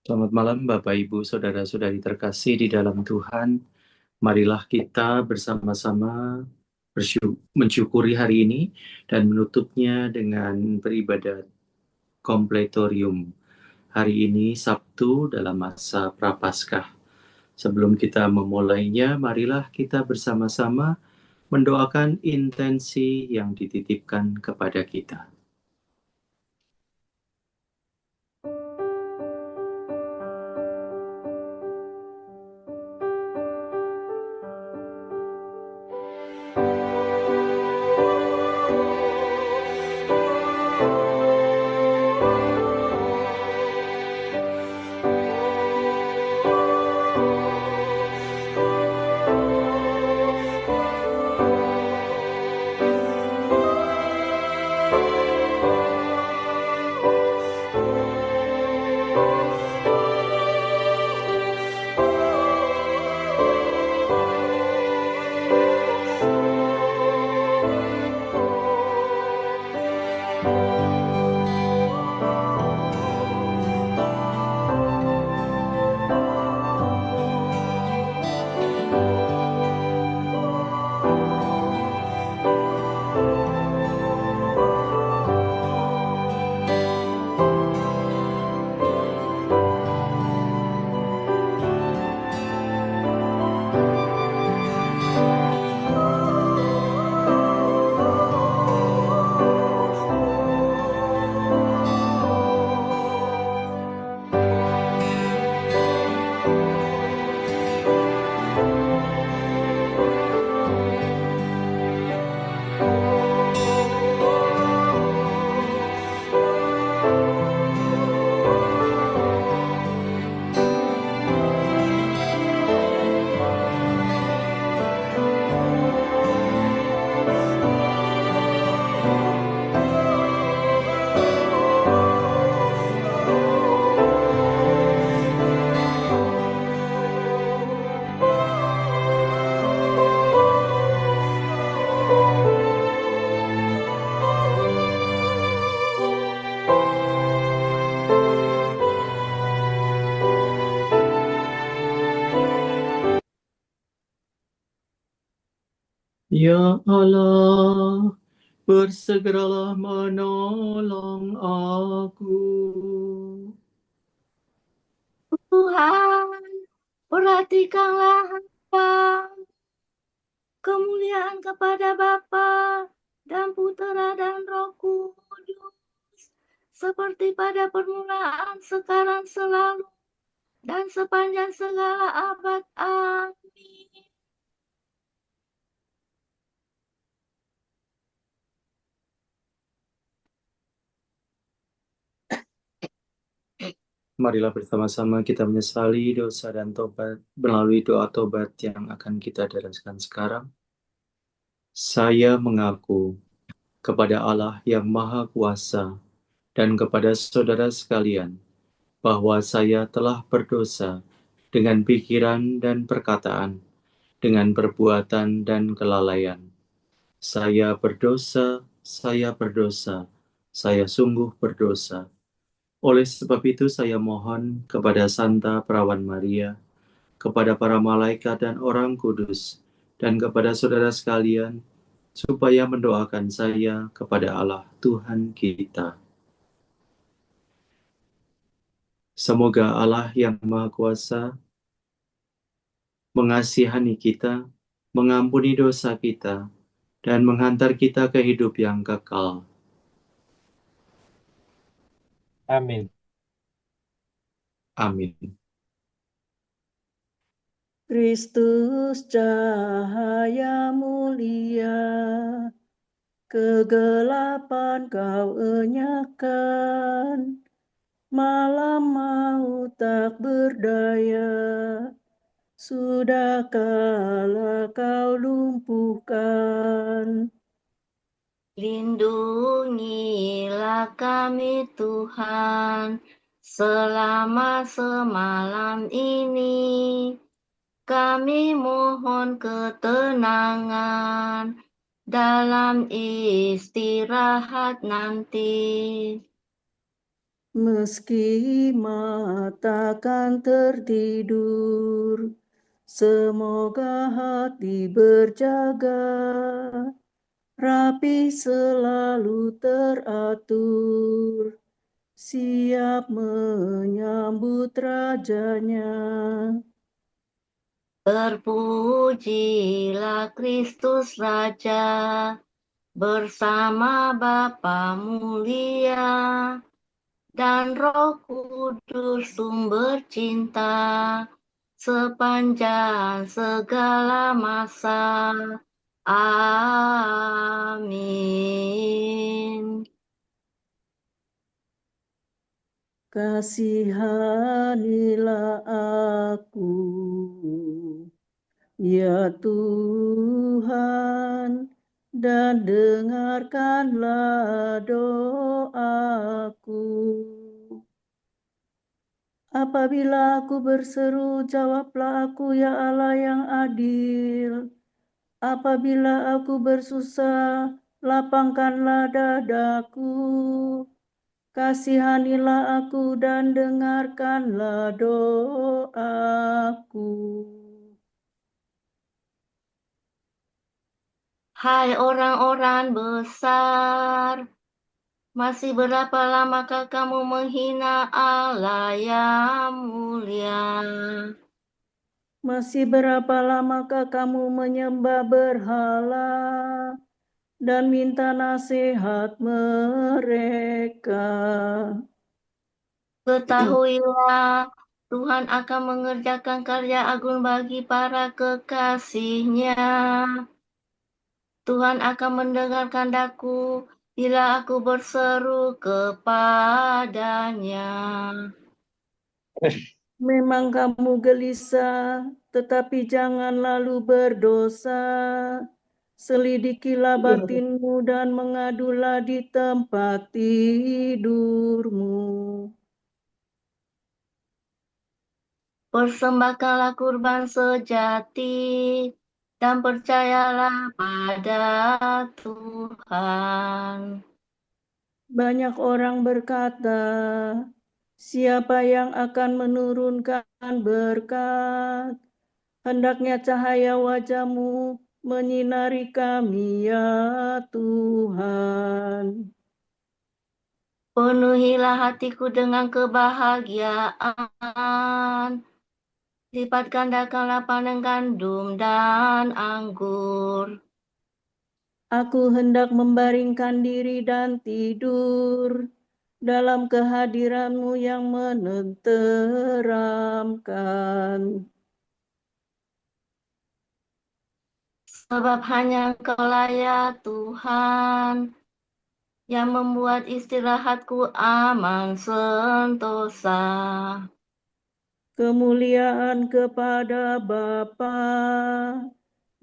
Selamat malam Bapak Ibu Saudara-saudari terkasih di dalam Tuhan. Marilah kita bersama-sama mensyukuri hari ini dan menutupnya dengan beribadat kompletorium. Hari ini Sabtu dalam masa Prapaskah. Sebelum kita memulainya, marilah kita bersama-sama mendoakan intensi yang dititipkan kepada kita. Ya Allah, bersegeralah menolong aku. Tuhan, perhatikanlah hamba, kemuliaan kepada Bapa dan Putera dan Roh Kudus, seperti pada permulaan, sekarang, selalu, dan sepanjang segala abad. Amin. Marilah bersama-sama kita menyesali dosa dan tobat melalui doa tobat yang akan kita deraskan sekarang. Saya mengaku kepada Allah yang Maha Kuasa dan kepada saudara sekalian bahwa saya telah berdosa dengan pikiran dan perkataan, dengan perbuatan dan kelalaian. Saya berdosa, saya sungguh berdosa. Oleh sebab itu saya mohon kepada Santa Perawan Maria, kepada para malaikat dan orang kudus, dan kepada saudara sekalian, supaya mendoakan saya kepada Allah Tuhan kita. Semoga Allah yang Maha Kuasa mengasihani kita, mengampuni dosa kita, dan menghantar kita ke hidup yang kekal. Amin. Amin. Kristus cahaya mulia, kegelapan kau enyahkan, malam maut tak berdaya, sudah kala kau lumpuhkan. Lindungilah kami Tuhan, selama semalam ini. Kami mohon ketenangan dalam istirahat nanti. Meski mata kan tertidur, semoga hati berjaga, rapi selalu teratur, siap menyambut rajanya. Terpujilah Kristus Raja, bersama Bapa mulia, dan Roh Kudus sumber cinta, sepanjang segala masa. Amin. Kasihanilah aku, ya Tuhan, dan dengarkanlah doaku. Apabila aku berseru, jawablah aku, ya Allah yang adil. Apabila aku bersusah, lapangkanlah dadaku. Kasihanilah aku dan dengarkanlah doaku. Hai orang-orang besar, masih berapa lamakah kamu menghina Allah yang mulia? Masih berapa lamakah kamu menyembah berhala dan minta nasihat mereka? Ketahuilah, Tuhan akan mengerjakan karya agung bagi para kekasihnya. Tuhan akan mendengarkan daku bila aku berseru kepadanya. Memang kamu gelisah, tetapi jangan lalu berdosa. Selidikilah batinmu dan mengadulah di tempat tidurmu. Persembahkanlah kurban sejati dan percayalah pada Tuhan. Banyak orang berkata, siapa yang akan menurunkan berkat? Hendaknya cahaya wajah-Mu menyinari kami, ya Tuhan. Penuhilah hatiku dengan kebahagiaan. Lipat gandakanlah panen gandum dan anggur. Aku hendak membaringkan diri dan tidur dalam kehadiran-Mu yang menenteramkan. Sebab hanya Engkaulah ya Tuhan yang membuat istirahatku aman sentosa. Kemuliaan kepada Bapa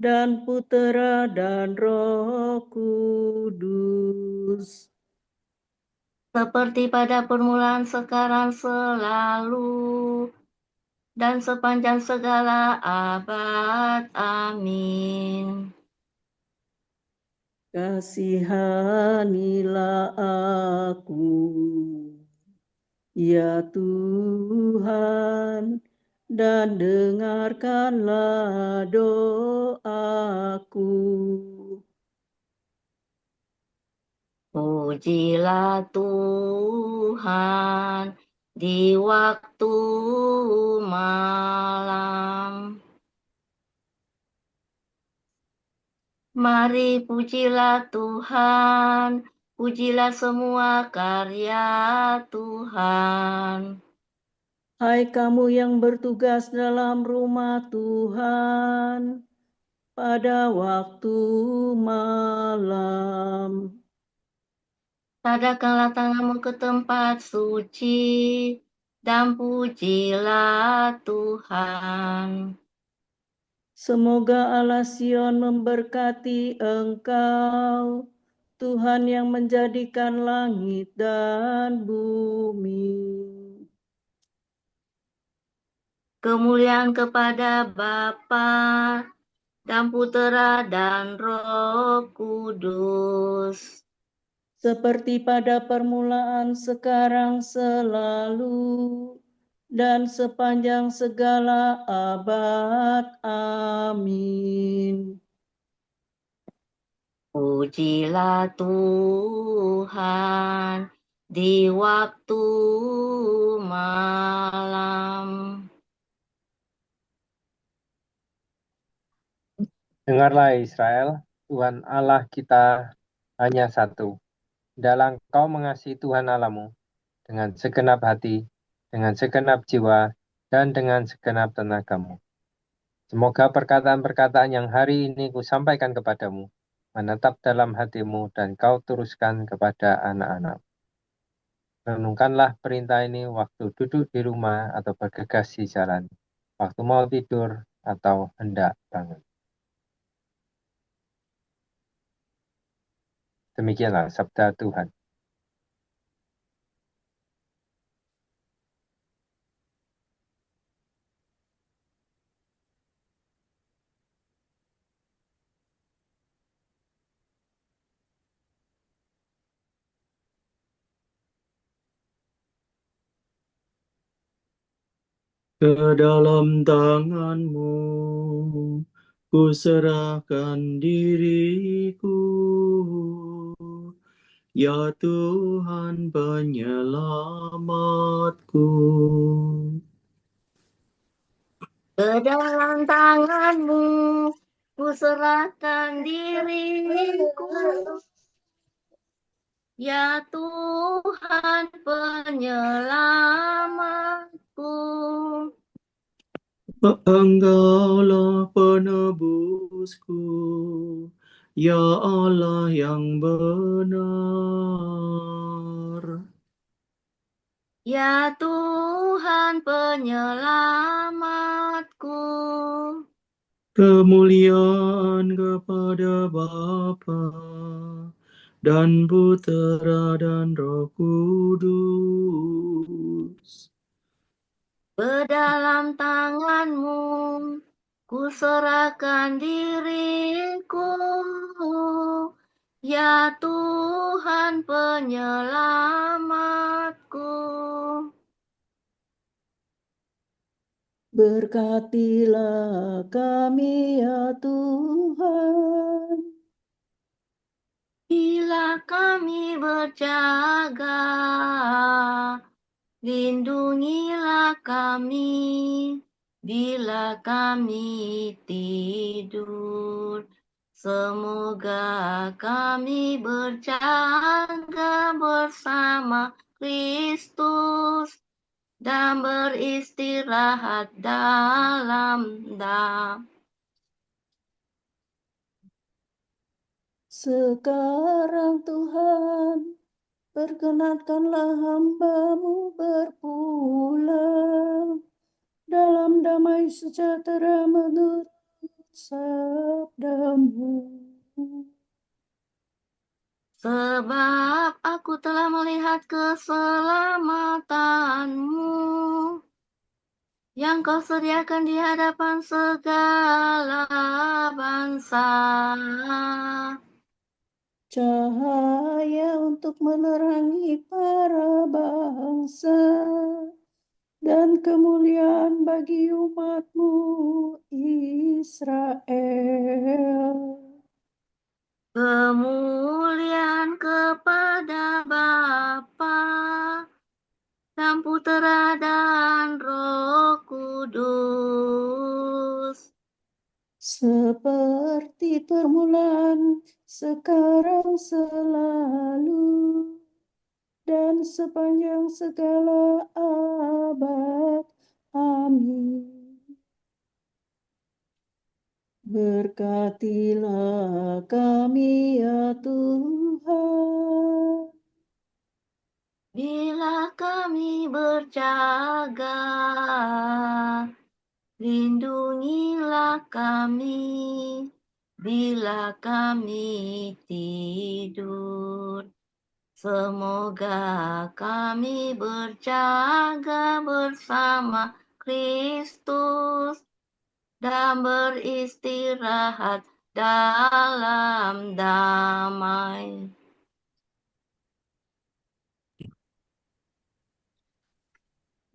dan Putera dan Roh Kudus. Seperti pada permulaan, sekarang, selalu, dan sepanjang segala abad. Amin. Kasihanilah aku, ya Tuhan, dan dengarkanlah doaku. Pujilah Tuhan di waktu malam. Mari pujilah Tuhan, pujilah semua karya Tuhan. Hai kamu yang bertugas dalam rumah Tuhan pada waktu malam. Tadakkanlah tanganmu ke tempat suci dan pujilah Tuhan. Semoga Allah Sion memberkati engkau, Tuhan yang menjadikan langit dan bumi. Kemuliaan kepada Bapa dan Putera dan Roh Kudus. seperti pada permulaan, sekarang, selalu, dan sepanjang segala abad. Amin. Pujilah Tuhan di waktu malam. Dengarlah Israel, Tuhan Allah kita hanya satu. Dalam kau mengasihi Tuhan Allahmu dengan segenap hati, dengan segenap jiwa, dan dengan segenap tenagamu. Semoga perkataan-perkataan yang hari ini kusampaikan kepadamu menetap dalam hatimu dan kau teruskan kepada anak-anak. Renungkanlah perintah ini waktu duduk di rumah atau bergegas di jalan, waktu mau tidur atau hendak bangun. Demikianlah sabda Tuhan. Ke dalam tangan-Mu ku serahkan diriku, ya Tuhan penyelamatku. Ke dalam tangan-Mu ku serahkan diriku, ya Tuhan penyelamatku. Engkaulah penebusku, ya Allah yang benar. Ya Tuhan penyelamatku. Kemuliaan kepada Bapa dan Putera dan Roh Kudus. Ke dalam tangan-Mu ku serahkan diriku, ya Tuhan penyelamatku. Berkatilah kami, ya Tuhan, Bila kami berjaga, lindungilah kami. Bila kami tidur, semoga kami berjaga bersama Kristus dan beristirahat dalam damai. sekarang Tuhan, perkenankanlah hamba-Mu berpulang dalam damai sejahtera menurut sabda-Mu. Sebab aku telah melihat keselamatan-Mu yang Kau sediakan di hadapan segala bangsa. Cahaya untuk menerangi para bangsa dan kemuliaan bagi umat-Mu Israel. Kemuliaan kepada Bapa dan Putera dan Roh Kudus. Seperti permulaan, sekarang, selalu, dan sepanjang segala abad. Amin. Berkatilah kami, ya Tuhan, Bila kami berjaga, lindungilah kami. Bila kami tidur, semoga kami berjaga bersama Kristus dan beristirahat dalam damai.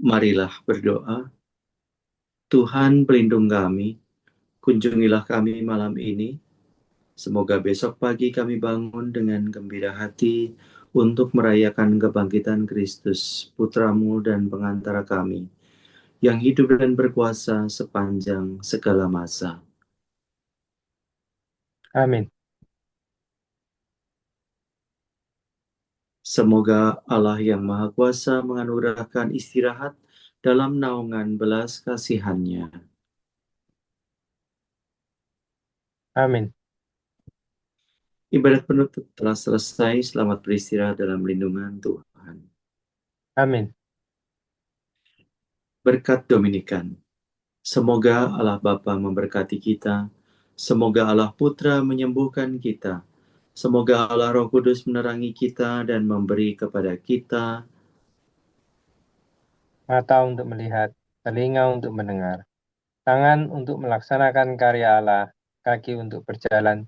Marilah berdoa. Tuhan pelindung kami, kunjungilah kami malam ini. Semoga besok pagi kami bangun dengan gembira hati untuk merayakan kebangkitan Kristus, Putramu dan pengantara kami, yang hidup dan berkuasa sepanjang segala masa. Amin. Semoga Allah yang Maha Kuasa menganugerahkan istirahat dalam naungan belas kasihan-Nya. Amin. Ibadat penutup telah selesai. Selamat beristirahat dalam lindungan Tuhan. Amin. Berkat Dominikan. Semoga Allah Bapa memberkati kita. Semoga Allah Putra menyembuhkan kita. Semoga Allah Roh Kudus menerangi kita dan memberi kepada kita Mata untuk melihat, telinga untuk mendengar, tangan untuk melaksanakan karya Allah, kaki untuk berjalan,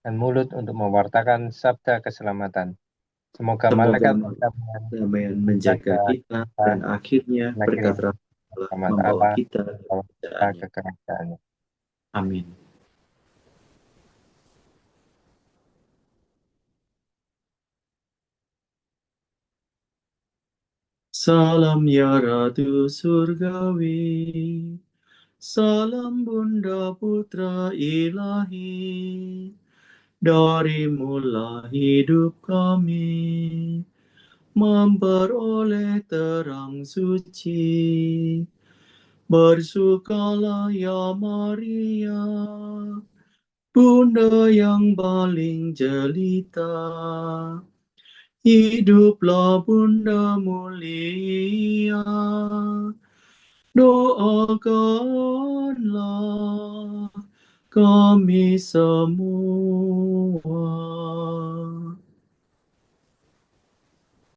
dan mulut untuk mewartakan sabda keselamatan. Semoga malaikat damai menjaga kita dan akhirnya berkat rahmat Allah membawa kita ke kerajaannya. Amin. Salam ya Ratu Surgawi, salam Bunda Putra Ilahi, darimulah hidup kami, memperoleh terang suci. Bersukalah ya Maria, Bunda yang paling jelita. Hiduplah Bunda mulia, doakanlah kami semua.